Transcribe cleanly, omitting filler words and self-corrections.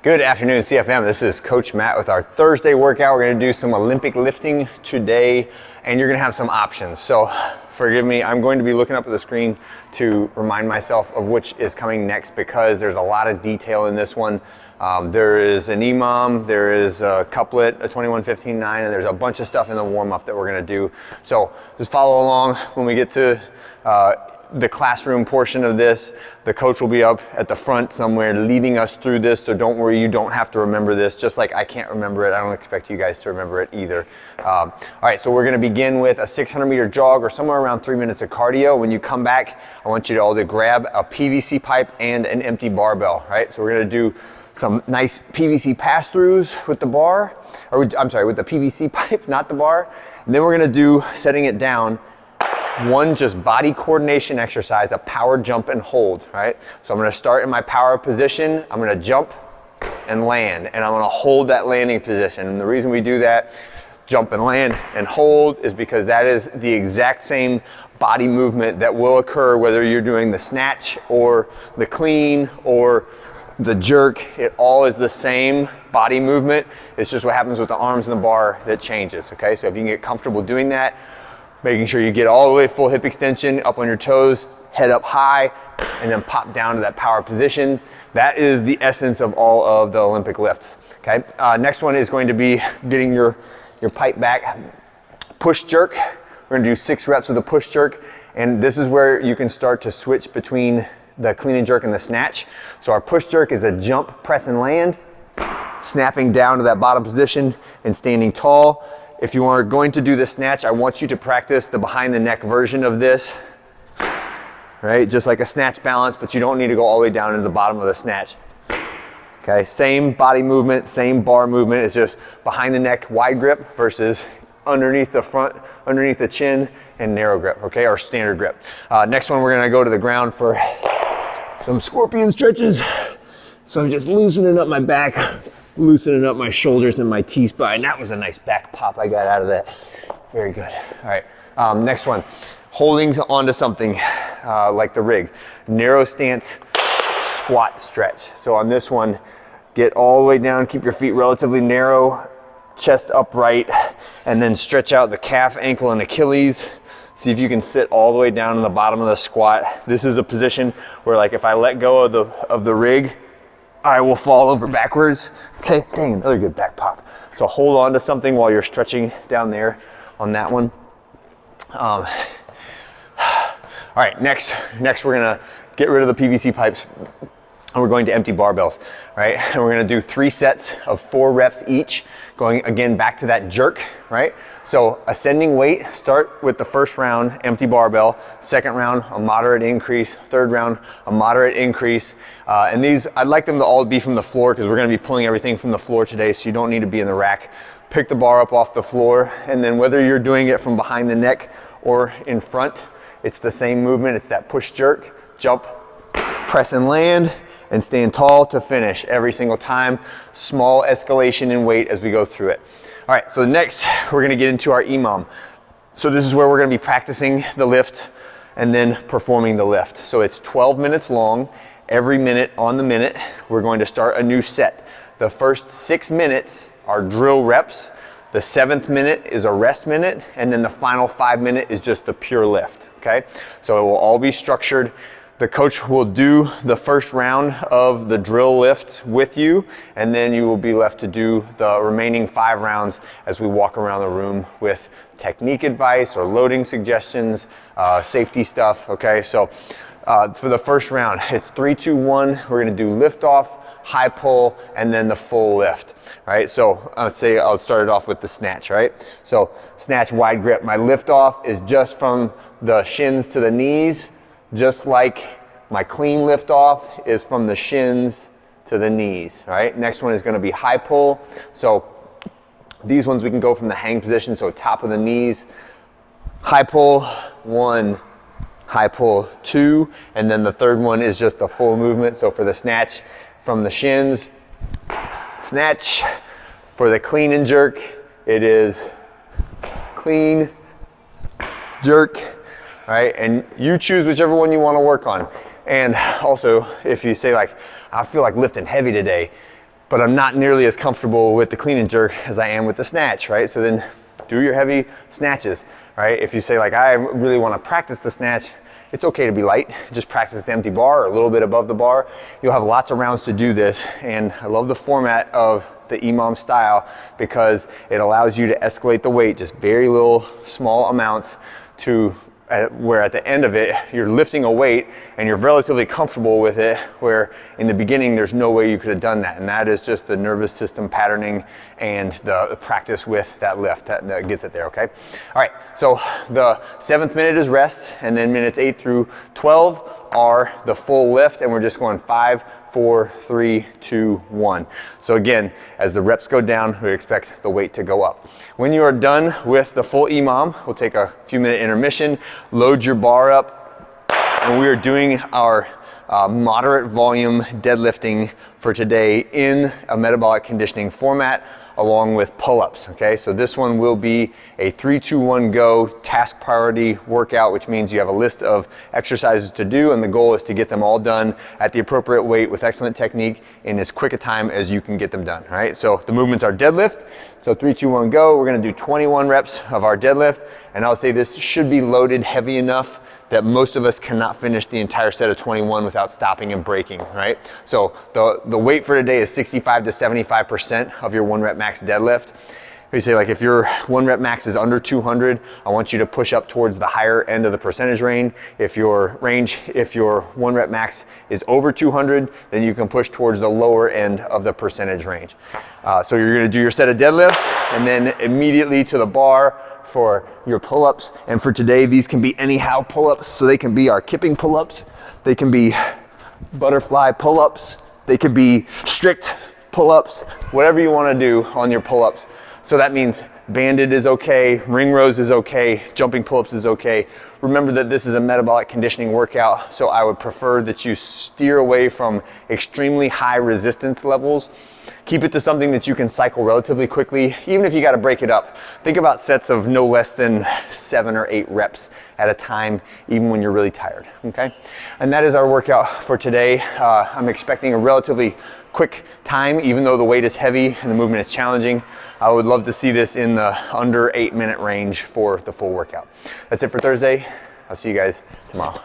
Good afternoon, CFM. This is Coach Matt with our Thursday workout. We're gonna do some Olympic lifting today, and you're gonna have some options. So forgive me, I'm going to be looking up at the screen to remind myself of which is coming next because there's a lot of detail in this one. There is an EMOM, there is a couplet, a 21-15-9, and there's a bunch of stuff in the warm-up that we're gonna do. So just follow along. When we get to the classroom portion of this, the coach will be up at the front somewhere leading us through this, so don't worry, you don't have to remember this, just like I can't remember it. I don't expect you guys to remember it either. All right, so we're gonna begin with a 600-meter jog or somewhere around 3 minutes of cardio. When you come back, I want you to all to grab a PVC pipe and an empty barbell, right? So we're gonna do some nice PVC pass-throughs with the bar, or I'm sorry, with the PVC pipe, not the bar. And then we're gonna do, setting it down, one just body coordination exercise, a power jump and hold, right? So I'm gonna start in my power position, I'm gonna jump and land, and I'm gonna hold that landing position. And the reason we do that, jump and land and hold, is because that is the exact same body movement that will occur whether you're doing the snatch or the clean or the jerk. It all is the same body movement. It's just what happens with the arms and the bar that changes, okay? So if you can get comfortable doing that, making sure you get all the way full hip extension, up on your toes, head up high, and then pop down to that power position. That is the essence of all of the Olympic lifts, okay? Next one is going to be getting your pipe back. Push jerk. We're gonna do 6 reps of the push jerk, and this is where you can start to switch between the clean and jerk and the snatch. So our push jerk is a jump, press and land, snapping down to that bottom position and standing tall. If you are going to do the snatch, I want you to practice the behind the neck version of this, right? Just like a snatch balance, but you don't need to go all the way down into the bottom of the snatch. Okay, same body movement, same bar movement. It's just behind the neck, wide grip versus underneath the front, underneath the chin, and narrow grip, okay, or standard grip. Next one, we're gonna go to the ground for some scorpion stretches. So I'm just loosening up my back, loosening up my shoulders and my T-spine. That was a nice back pop I got out of that. Very good. All right, next one. Holding onto something like the rig. Narrow stance squat stretch. So on this one, get all the way down, keep your feet relatively narrow, chest upright, and then stretch out the calf, ankle, and Achilles. See if you can sit all the way down in the bottom of the squat. This is a position where, like, if I let go of the rig, I will fall over backwards. Okay, dang, another good back pop. So hold on to something while you're stretching down there on that one. All right, next we're gonna get rid of the PVC pipes and we're going to empty barbells, right? And we're gonna do 3 sets of 4 reps each, going again back to that jerk, right? So ascending weight, start with the first round, empty barbell, second round, a moderate increase, third round, a moderate increase. And these, I'd like them to all be from the floor because we're gonna be pulling everything from the floor today, so you don't need to be in the rack. Pick the bar up off the floor, and then whether you're doing it from behind the neck or in front, it's the same movement. It's that push jerk, jump, press and land, and stand tall to finish every single time. Small escalation in weight as we go through it. All right, so next we're gonna get into our EMOM. So this is where we're gonna be practicing the lift and then performing the lift. So it's 12 minutes long. Every minute on the minute, we're going to start a new set. The first 6 minutes are drill reps. The 7th minute is a rest minute, and then the final 5 minute is just the pure lift, okay? So it will all be structured. The coach will do the first round of the drill lifts with you, and then you will be left to do the remaining 5 rounds as we walk around the room with technique advice or loading suggestions, safety stuff, okay? So for the first round, it's 3, 2, 1. We're gonna do lift off, high pull, and then the full lift, right? So let's say I'll start it off with the snatch, right? So snatch wide grip. My lift off is just from the shins to the knees, just like my clean lift off is from the shins to the knees, right? Next one is gonna be high pull. So these ones we can go from the hang position, so top of the knees, high pull, 1, high pull, 2, and then the third one is just the full movement. So for the snatch, from the shins, snatch. For the clean and jerk, it is clean, jerk, right? And you choose whichever one you want to work on. And also, if you say like, I feel like lifting heavy today, but I'm not nearly as comfortable with the clean and jerk as I am with the snatch, right? So then do your heavy snatches, right? If you say like, I really want to practice the snatch, it's okay to be light. Just practice the empty bar or a little bit above the bar. You'll have lots of rounds to do this. And I love the format of the EMOM style because it allows you to escalate the weight, just very little small amounts to where at the end of it, you're lifting a weight and you're relatively comfortable with it, where in the beginning, there's no way you could have done that. And that is just the nervous system patterning and the practice with that lift that gets it there, okay? All right, so the 7th minute is rest, and then minutes 8 through 12 are the full lift, and we're just going 5, 4, 3, 2, 1. So again, as the reps go down, we expect the weight to go up. When you are done with the full EMOM, we'll take a few minute intermission, load your bar up, and we are doing our moderate volume deadlifting for today in a metabolic conditioning format, along with pull-ups, okay? So this one will be a 3, 2, 1 go task priority workout, which means you have a list of exercises to do, and the goal is to get them all done at the appropriate weight with excellent technique in as quick a time as you can get them done, right? So the movements are deadlift. So 3, 2, 1 go. We're gonna do 21 reps of our deadlift, and I'll say this should be loaded heavy enough that most of us cannot finish the entire set of 21 without stopping and breaking, right? So the weight for today is 65 to 75% of your 1 rep max deadlift. We say like if your 1 rep max is under 200, I want you to push up towards the higher end of the percentage range. If your 1 rep max is over 200, then you can push towards the lower end of the percentage range. So you're gonna do your set of deadlifts and then immediately to the bar for your pull-ups. And for today, these can be anyhow pull-ups. So they can be our kipping pull-ups. They can be butterfly pull-ups. They could be strict pull-ups, whatever you wanna do on your pull-ups. So that means banded is okay, ring rows is okay, jumping pull-ups is okay. Remember that this is a metabolic conditioning workout, so I would prefer that you steer away from extremely high resistance levels. Keep it to something that you can cycle relatively quickly, even if you gotta break it up. Think about sets of no less than 7 or 8 reps at a time, even when you're really tired, okay? And that is our workout for today. I'm expecting a relatively quick time, even though the weight is heavy and the movement is challenging. I would love to see this in the under 8-minute range for the full workout. That's it for Thursday. I'll see you guys tomorrow.